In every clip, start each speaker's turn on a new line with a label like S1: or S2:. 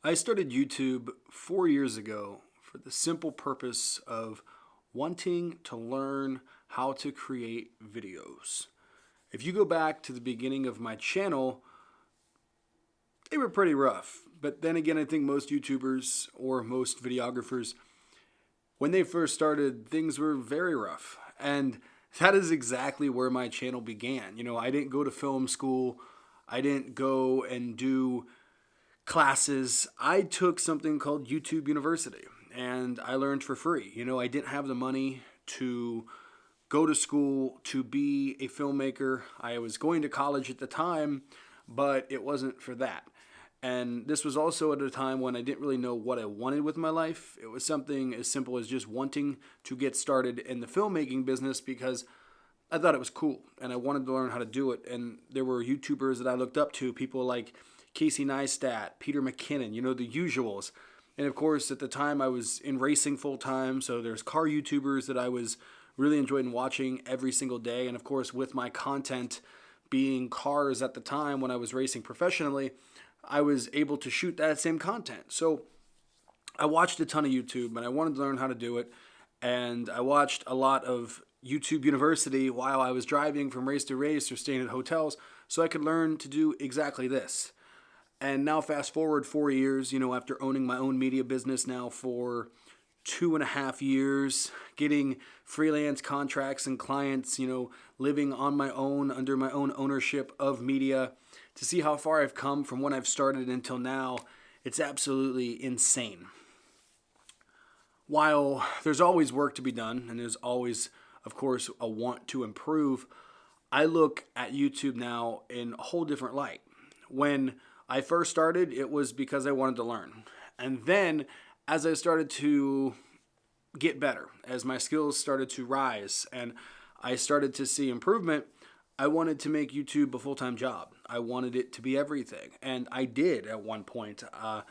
S1: I started YouTube 4 years ago for the simple purpose of wanting to learn how to create videos. If you go back to the beginning of my channel, they were pretty rough. But then again, I think most YouTubers or most videographers, when they first started, things were very rough. And that is exactly where my channel began. I didn't go to film school. I didn't go and do classes. I took something called YouTube University and I learned for free. I didn't have the money to go to school to be a filmmaker. I was going to college at the time, but it wasn't for that. And this was also at a time when I didn't really know what I wanted with my life. It was something as simple as just wanting to get started in the filmmaking business because I thought it was cool and I wanted to learn how to do it. And there were YouTubers that I looked up to, people like Casey Neistat, Peter McKinnon, the usuals. And of course, at the time I was in racing full time, so there's car YouTubers that I was really enjoying watching every single day. And of course, with my content being cars at the time when I was racing professionally, I was able to shoot that same content. So I watched a ton of YouTube and I wanted to learn how to do it. And I watched a lot of YouTube University while I was driving from race to race or staying at hotels so I could learn to do exactly this. And now fast forward 4 years, after owning my own media business now for 2.5 years, getting freelance contracts and clients, living on my own, under my own ownership of media, to see how far I've come from when I've started until now, it's absolutely insane. While there's always work to be done, and there's always, of course, a want to improve, I look at YouTube now in a whole different light. When I first started, it was because I wanted to learn. And then as I started to get better, as my skills started to rise and I started to see improvement, I wanted to make YouTube a full-time job. I wanted it to be everything. And I did at one point. I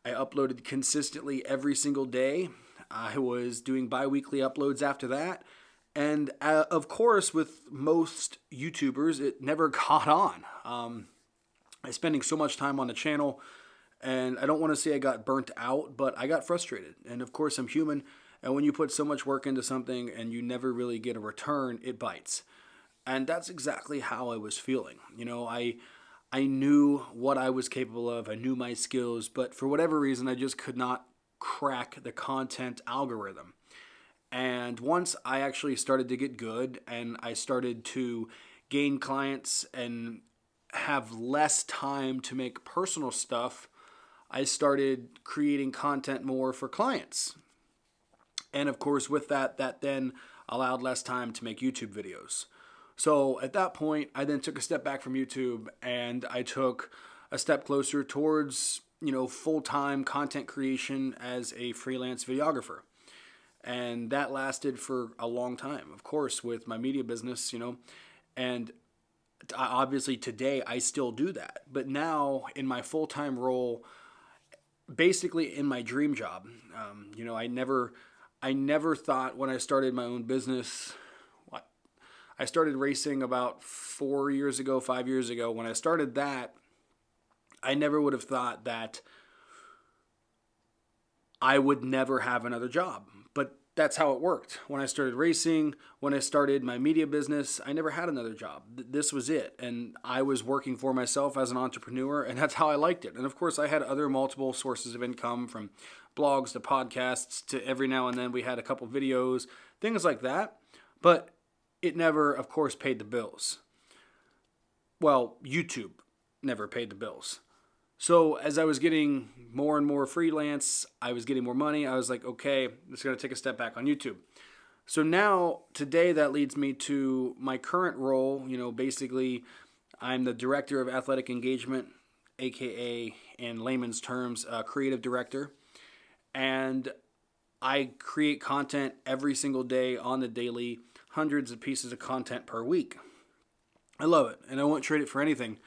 S1: uploaded consistently every single day. I was doing bi-weekly uploads after that. And of course, with most YouTubers, it never caught on. I spending so much time on the channel, and I don't want to say I got burnt out, but I got frustrated. And of course, I'm human, and when you put so much work into something and you never really get a return, it bites. And that's exactly how I was feeling. I knew what I was capable of, I knew my skills, but for whatever reason, I just could not crack the content algorithm. And once I actually started to get good and I started to gain clients and have less time to make personal stuff, I started creating content more for clients. And of course, with that then allowed less time to make YouTube videos. So at that point, I then took a step back from YouTube and I took a step closer towards, full-time content creation as a freelance videographer. And that lasted for a long time, of course, with my media business, and obviously today I still do that. But now in my full-time role, basically in my dream job, I never thought when I started my own business, I started racing about 4 years ago, 5 years ago. When I started that, I never would have thought that I would never have another job. But that's how it worked. When I started racing, when I started my media business, I never had another job. This was it. And I was working for myself as an entrepreneur, and that's how I liked it. And of course, I had other multiple sources of income, from blogs to podcasts to every now and then we had a couple videos, things like that. But it never, of course, paid the bills. Well, YouTube never paid the bills. So as I was getting more and more freelance, I was getting more money. I was like, okay, I'm just going to take a step back on YouTube. So now, today, that leads me to my current role. Basically, I'm the director of athletic engagement, aka, in layman's terms, creative director. And I create content every single day on the daily, hundreds of pieces of content per week. I love it, and I won't trade it for anything.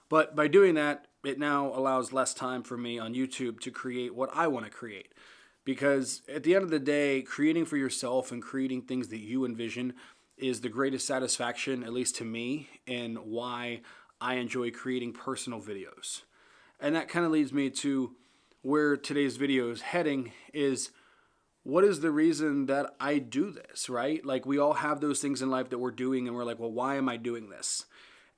S1: But by doing that, it now allows less time for me on YouTube to create what I want to create. Because at the end of the day, creating for yourself and creating things that you envision is the greatest satisfaction, at least to me, and why I enjoy creating personal videos. And that kind of leads me to where today's video is heading is, what is the reason that I do this, right? Like, we all have those things in life that we're doing and we're like, well, why am I doing this?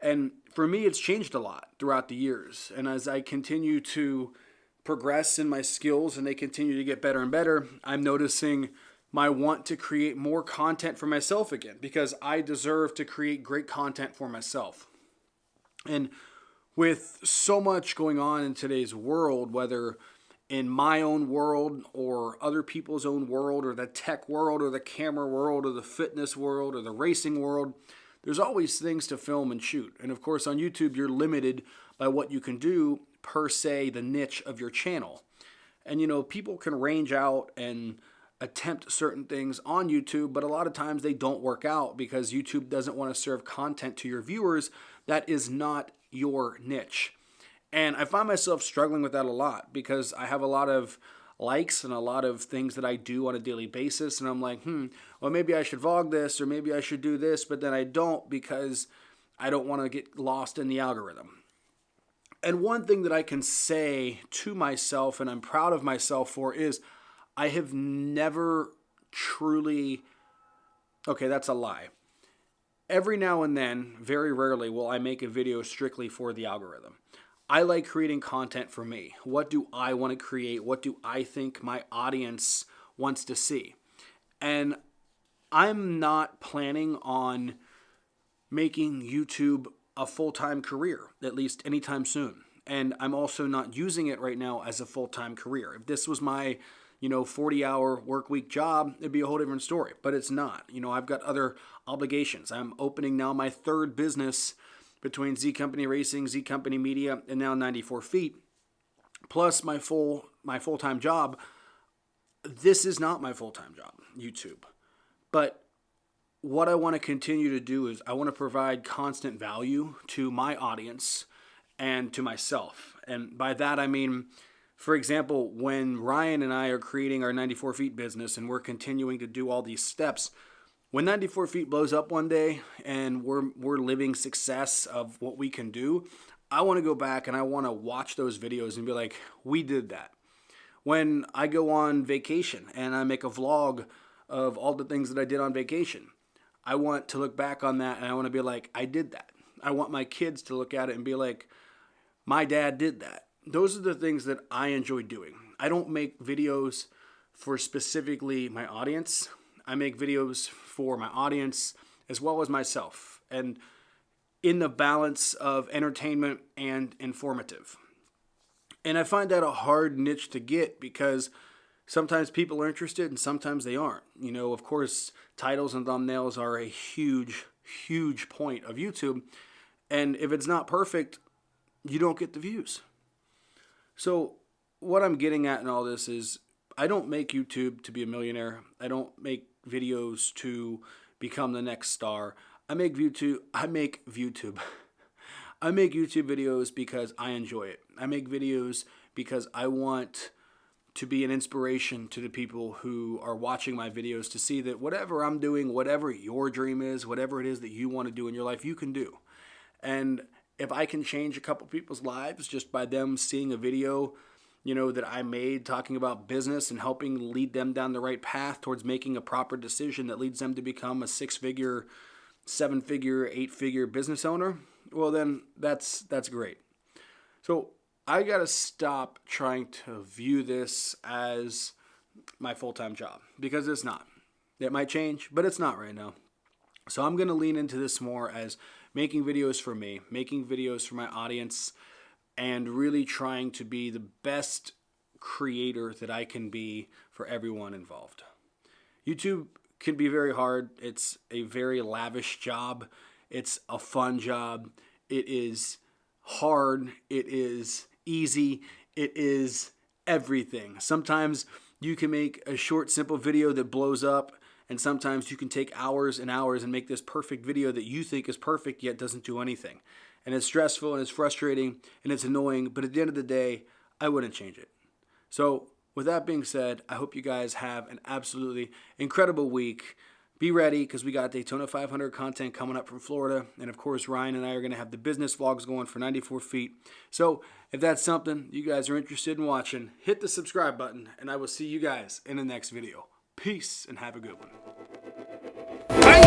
S1: And for me, it's changed a lot throughout the years. And as I continue to progress in my skills and they continue to get better and better, I'm noticing my want to create more content for myself again, because I deserve to create great content for myself. And with so much going on in today's world, whether in my own world or other people's own world or the tech world or the camera world or the fitness world or the racing world, there's always things to film and shoot. And of course on YouTube, you're limited by what you can do per se, the niche of your channel. And people can range out and attempt certain things on YouTube, but a lot of times they don't work out because YouTube doesn't want to serve content to your viewers that is not your niche. And I find myself struggling with that a lot because I have a lot of likes and a lot of things that I do on a daily basis. And I'm like, well, maybe I should vlog this or maybe I should do this, but then I don't because I don't want to get lost in the algorithm. And one thing that I can say to myself, and I'm proud of myself for, is I have never truly, okay, that's a lie. Every now and then, very rarely, will I make a video strictly for the algorithm. I like creating content for me. What do I want to create? What do I think my audience wants to see? And I'm not planning on making YouTube a full-time career, at least anytime soon. And I'm also not using it right now as a full-time career. If this was my 40-hour work week job, it'd be a whole different story, but it's not. I've got other obligations. I'm opening now my third business between Z Company Racing, Z Company Media, and now 94 Feet, plus my full-time job. This is not my full-time job, YouTube. But what I want to continue to do is I want to provide constant value to my audience and to myself. And by that, I mean, for example, when Ryan and I are creating our 94 Feet business and we're continuing to do all these steps, when 94 Feet blows up one day and we're living success of what we can do, I want to go back and I want to watch those videos and be like, we did that. When I go on vacation and I make a vlog of all the things that I did on vacation, I want to look back on that and I want to be like, I did that. I want my kids to look at it and be like, my dad did that. Those are the things that I enjoy doing. I don't make videos for specifically my audience. I make videos for my audience as well as myself, and in the balance of entertainment and informative. And I find that a hard niche to get because sometimes people are interested and sometimes they aren't. Of course, titles and thumbnails are a huge, huge point of YouTube. And if it's not perfect, you don't get the views. So what I'm getting at in all this is I don't make YouTube to be a millionaire. I don't make videos to become the next star. I make YouTube videos because I enjoy it. I make videos because I want to be an inspiration to the people who are watching my videos to see that whatever I'm doing, whatever your dream is, whatever it is that you want to do in your life, you can do. And if I can change a couple people's lives just by them seeing a video, that I made talking about business and helping lead them down the right path towards making a proper decision that leads them to become a 6-figure, 7-figure, 8-figure business owner, well then that's great. So I got to stop trying to view this as my full-time job because it's not. It might change, but it's not right now. So I'm going to lean into this more as making videos for me, making videos for my audience, and really trying to be the best creator that I can be for everyone involved. YouTube can be very hard. It's a very lavish job. It's a fun job. It is hard. It is easy. It is everything. Sometimes you can make a short, simple video that blows up, and sometimes you can take hours and hours and make this perfect video that you think is perfect yet doesn't do anything. And it's stressful and it's frustrating and it's annoying, but at the end of the day, I wouldn't change it. So with that being said, I hope you guys have an absolutely incredible week. Be be ready because we got Daytona 500 content coming up from Florida. And of course, Ryan and I are going to have the business vlogs going for 94 feet. So if that's something you guys are interested in watching, hit the subscribe button and I will see you guys in the next video. Peace and have a good one. Bye.